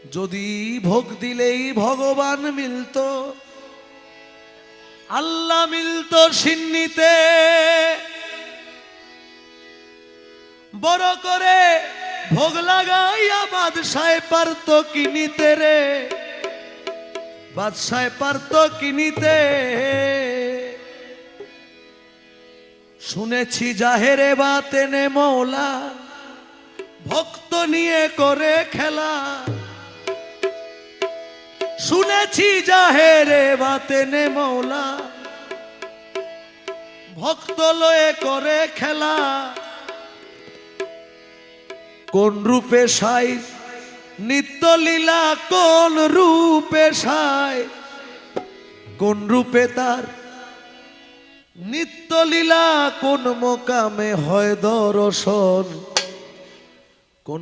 যদি ভোগ দিলেই ভগবান মিলতো, আল্লাহ মিলতো সিন্নিতে, বড় করে ভোগ লাগাইয়া বাদশায় পারত কিনিতে রে, বাদশায় পারত কিনিতে। শুনেছি জাহেরে বাতেনে মৌলা ভক্ত নিয়ে করে খেলা, শুনেছি জাহেরে বাতেনে মৌলা ভক্ত লয়ে করে খেলা। কোন রূপে সাই নিত্য লীলা, কোন রূপে সাই, কোন রূপে তার নিত্য লীলা, কোন মোকামে হয় দর্শন, কোন